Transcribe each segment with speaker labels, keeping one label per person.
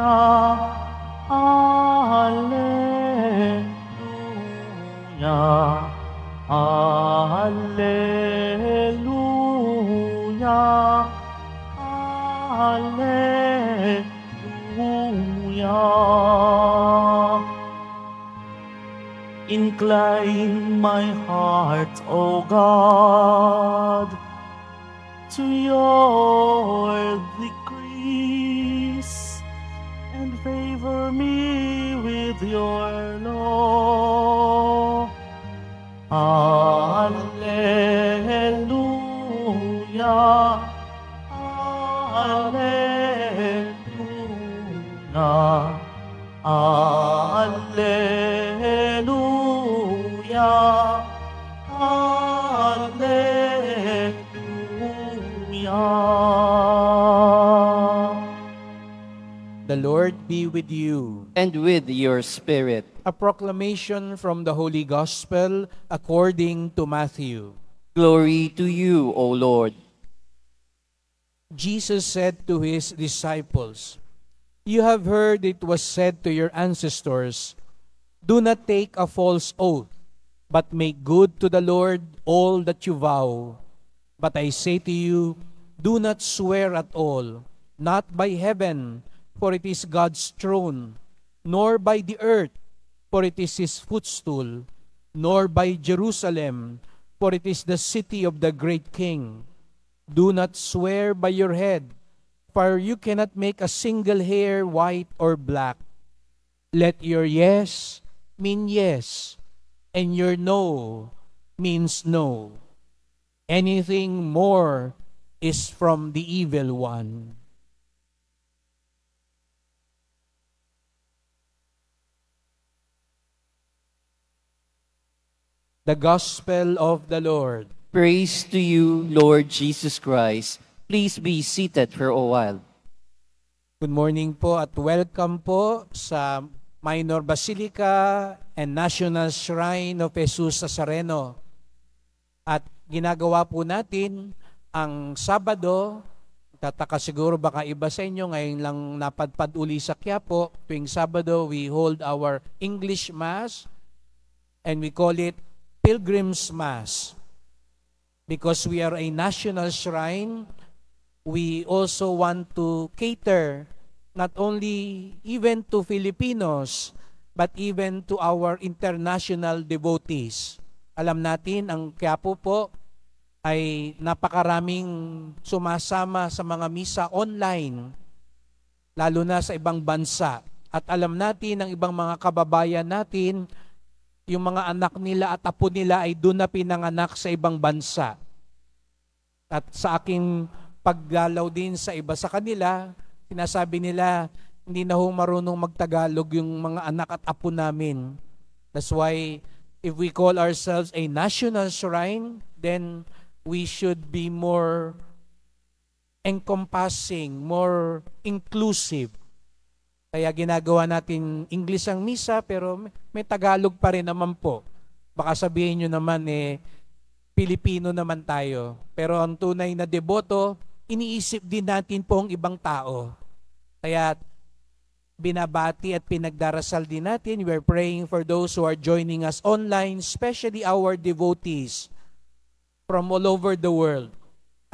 Speaker 1: Alleluia, Alleluia, Alleluia. Incline my heart, O God, to your decrees, and favor me with your law. Alleluia, Alleluia, Alleluia, Alleluia.
Speaker 2: The Lord be with you.
Speaker 3: And with your spirit.
Speaker 2: A proclamation from the Holy Gospel according to Matthew.
Speaker 3: Glory to you, O Lord.
Speaker 2: Jesus said to his disciples, "You have heard it was said to your ancestors, 'Do not take a false oath, but make good to the Lord all that you vow.' But I say to you, do not swear at all, not by heaven, for it is God's throne, nor by the earth, for it is his footstool, nor by Jerusalem, for it is the city of the great King. Do not swear by your head, for you cannot make a single hair white or black. Let your yes mean yes, and your no means no. Anything more is from the evil one." The Gospel of the Lord.
Speaker 3: Praise to you, Lord Jesus Christ. Please be seated for a while.
Speaker 2: Good morning po at welcome po sa Minor Basilica and National Shrine of Jesus Nazareno. At ginagawa po natin ang Sabado, tataka siguro baka iba sa inyo, ngayon lang napadpad uli sa Quiapo, tuwing Sabado we hold our English Mass and we call it Pilgrim's Mass. Because we are a national shrine, we also want to cater not only even to Filipinos, but even to our international devotees. Alam natin, ang Quiapo po ay napakaraming sumasama sa mga misa online, lalo na sa ibang bansa. At alam natin, ang ibang mga kababayan natin, yung mga anak nila at apo nila ay doon na pinanganak sa ibang bansa. At sa aking paggalaw din sa iba sa kanila, sinasabi nila, hindi na ho marunong magtagalog yung mga anak at apo namin. That's why, if we call ourselves a national shrine, then we should be more encompassing, more inclusive. Kaya ginagawa natin English ang misa, pero may Tagalog pa rin naman po. Baka sabihin nyo naman, Pilipino naman tayo. Pero ang tunay na deboto, iniisip din natin po ang ibang tao. Kaya binabati at pinagdarasal din natin. We are praying for those who are joining us online, especially our devotees from all over the world.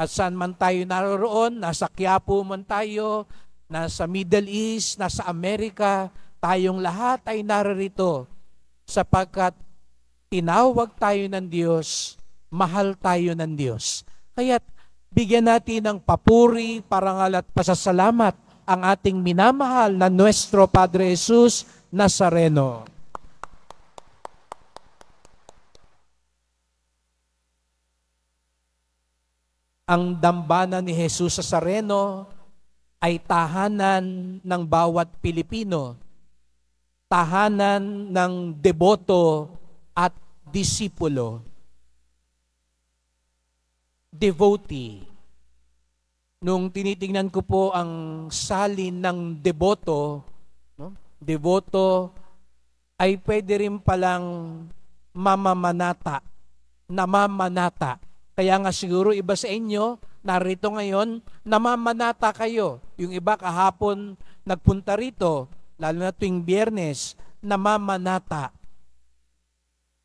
Speaker 2: At saan man tayo naroon, nasa Quiapo man tayo, nasa Middle East, nasa Amerika, tayong lahat ay narito sapagkat tinawag tayo ng Diyos, mahal tayo ng Diyos. Kaya't bigyan natin ng papuri, parangal at pasasalamat ang ating minamahal na Nuestro Padre Jesus Nazareno. Ang dambana ni Jesus Nazareno ay tahanan ng bawat Pilipino, tahanan ng deboto at disipulo. Devotee. Nung tinitingnan ko po ang salin ng deboto, devoto ay pwede rin palang mamamanata, namamanata. Kaya nga siguro iba sa inyo, narito ngayon, namamanata kayo. Yung iba kahapon, nagpunta rito, lalo na tuwing Biyernes, namamanata.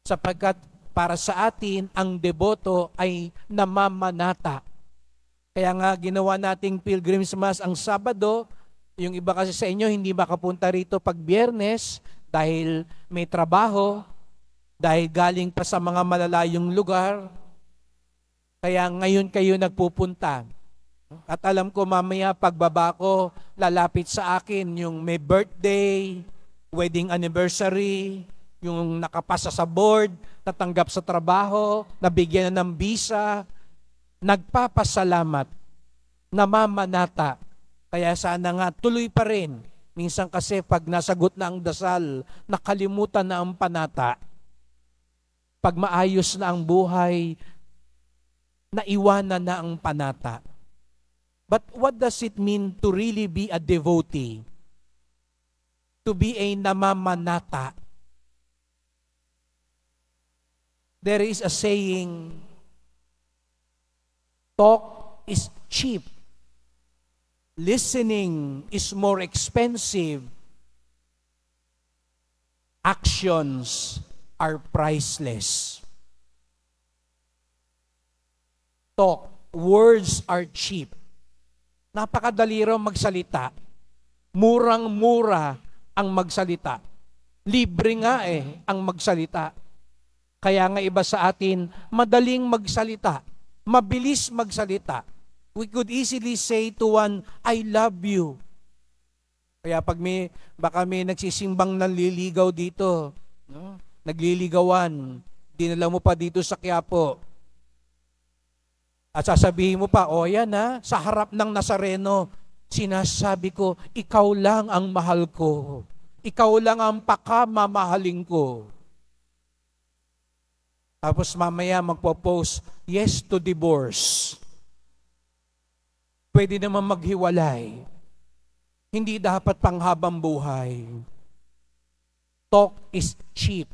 Speaker 2: Sapagkat para sa atin, ang deboto ay namamanata. Kaya nga ginawa nating Pilgrim's Mass ang Sabado. Yung iba kasi sa inyo hindi makapunta rito pag Biyernes dahil may trabaho, dahil galing pa sa mga malalayong lugar. Kaya ngayon kayo nagpupunta. At alam ko mamaya pagbaba ko, lalapit sa akin yung may birthday, wedding anniversary, yung nakapasa sa board, natanggap sa trabaho, nabigyan na ng visa, nagpapasalamat, namamanata. Kaya sana nga tuloy pa rin. Minsan kasi pag nasagot na ang dasal, nakalimutan na ang panata. Pag maayos na ang buhay, naiwanan na ang panata. But what does it mean to really be a devotee? To be a namamanata. There is a saying, talk is cheap. Listening is more expensive. Actions are priceless. Talk, words are cheap. Napakadali raw magsalita. Murang-mura ang magsalita. Libre nga ang magsalita. Kaya nga iba sa atin, madaling magsalita. Mabilis magsalita. We could easily say to one, I love you. Kaya pag baka may nagsisimbang nanliligaw dito, no? Nagliligawan, dinala mo pa dito sa Quiapo. At sasabihin mo pa, yan sa harap ng Nazareno, sinasabi ko, ikaw lang ang mahal ko. Ikaw lang ang pakamamahalin ko. Tapos mamaya magpo-post, yes to divorce. Pwede naman maghiwalay. Hindi dapat panghabang buhay. Talk is cheap.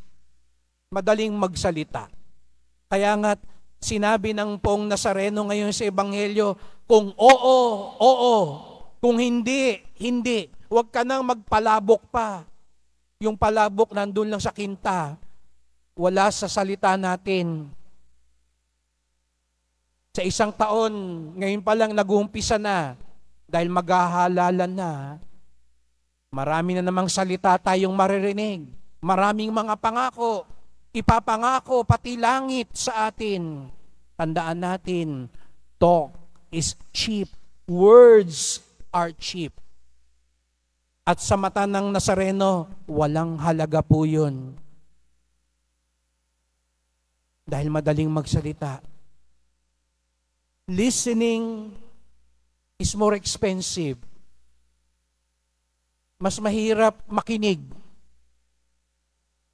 Speaker 2: Madaling magsalita. Kaya nga, sinabi ng Poong Nazareno ngayon sa Ebanghelyo, kung oo, oo. Kung hindi, hindi. Huwag ka nang magpalabok pa. Yung palabok nandun lang sa kinta. Wala sa salita natin. Sa isang taon, ngayon pa lang nag-uumpisa na, dahil maghahalalan na, marami na namang salita tayong maririnig. Maraming mga pangako. Ipapangako pati langit sa atin. Tandaan natin, talk is cheap. Words are cheap. At sa mata ng Nazareno, walang halaga po yun. Dahil madaling magsalita. Listening is more expensive. Mas mahirap makinig.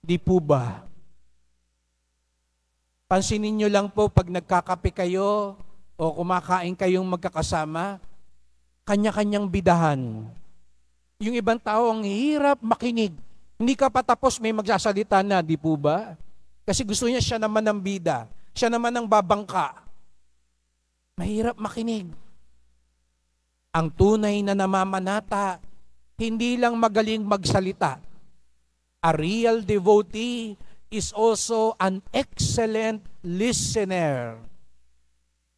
Speaker 2: Di po ba? Pansinin nyo lang po pag nagkakape kayo o kumakain kayong magkakasama, kanya-kanyang bidahan. Yung ibang tao ang hirap makinig. Hindi ka patapos may magsasalita na, di po ba? Kasi gusto niya siya naman ang bida. Siya naman ang babangka. Mahirap makinig. Ang tunay na namamanata, hindi lang magaling magsalita. A real devotee is also an excellent listener.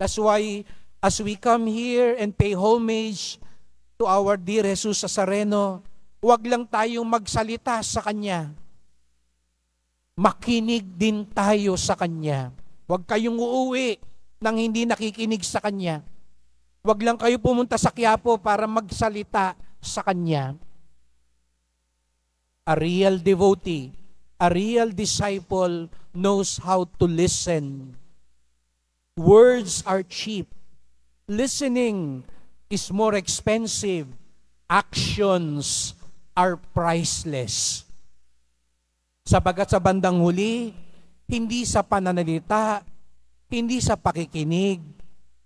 Speaker 2: That's why as we come here and pay homage to our dear Jesus Nazareno, huwag lang tayong magsalita sa Kanya. Makinig din tayo sa Kanya. Huwag kayong uuwi nang hindi nakikinig sa Kanya. Huwag lang kayo pumunta sa Quiapo para magsalita sa Kanya. A real devotee, a real disciple knows how to listen. Words are cheap. Listening is more expensive. Actions are priceless. Sapagat sa bandang huli, hindi sa pananalita, hindi sa pakikinig,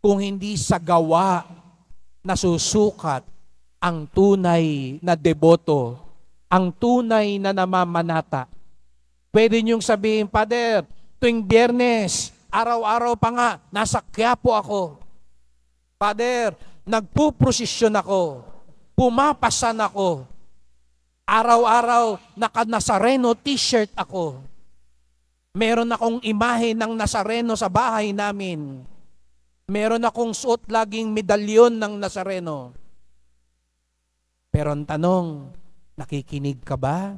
Speaker 2: kung hindi sa gawa nasusukat ang tunay na deboto, ang tunay na namamanata. Pwede niyong sabihin, Father, tuwing Biyernes, araw-araw pa nga, nasa Quiapo ako. Father, nagpuprosesyon ako. pumapasan ako. Araw-araw, naka-Nazareno t-shirt ako. Meron akong imahe ng Nazareno sa bahay namin. Meron akong suot laging medalyon ng Nazareno. Pero ang tanong, nakikinig ka ba?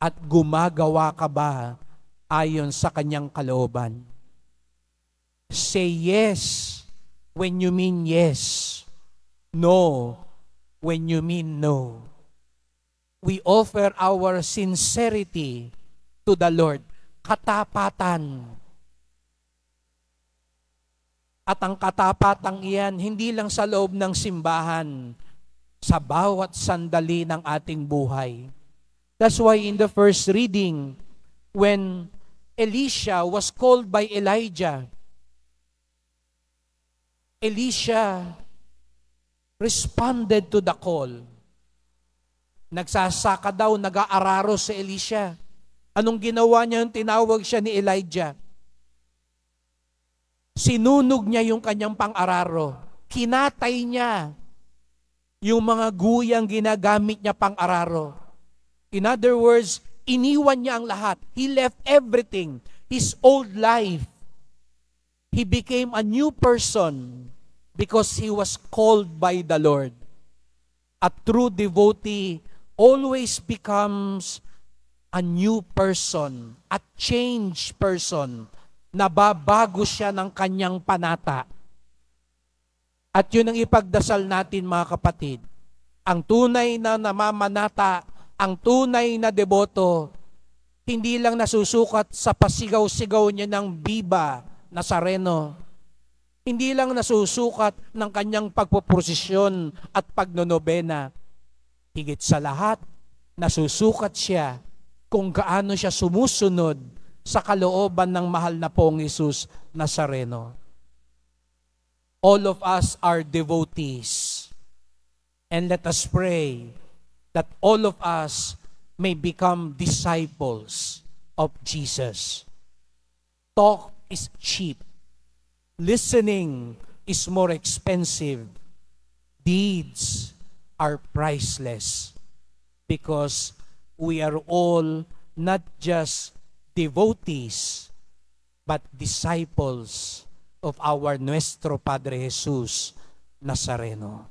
Speaker 2: At gumagawa ka ba ayon sa kanyang kalooban? Say yes when you mean yes. No when you mean no. We offer our sincerity to the Lord. Katapatan. At ang katapatang iyan, hindi lang sa loob ng simbahan, sa bawat sandali ng ating buhay. That's why in the first reading, when Elisha was called by Elijah, Elisha responded to the call. Nagsasaka daw, nag-aararo si Elisha. Anong ginawa niya? Tinawag siya ni Elijah. Sinunog niya yung kanyang pang-araro. Kinatay niya yung mga guyang ginagamit niya pang-araro. In other words, iniwan niya ang lahat. He left everything. His old life. He became a new person because he was called by the Lord. A true devotee always becomes a new person, a changed person. Nababago siya ng kanyang panata. At yun ang ipagdasal natin, mga kapatid. Ang tunay na namamanata, ang tunay na deboto, hindi lang nasusukat sa pasigaw-sigaw niya ng Viva Nazareno. Hindi lang nasusukat ng kanyang pagpoprosesyon at pagnonobena. Higit sa lahat, nasusukat siya kung gaano siya sumusunod sa kalooban ng mahal na pong Jesus Nazareno. All of us are devotees. And let us pray that all of us may become disciples of Jesus. Talk is cheap. Listening is more expensive. Deeds are priceless because we are all not just devotees but disciples of our Nuestro Padre Jesus Nazareno.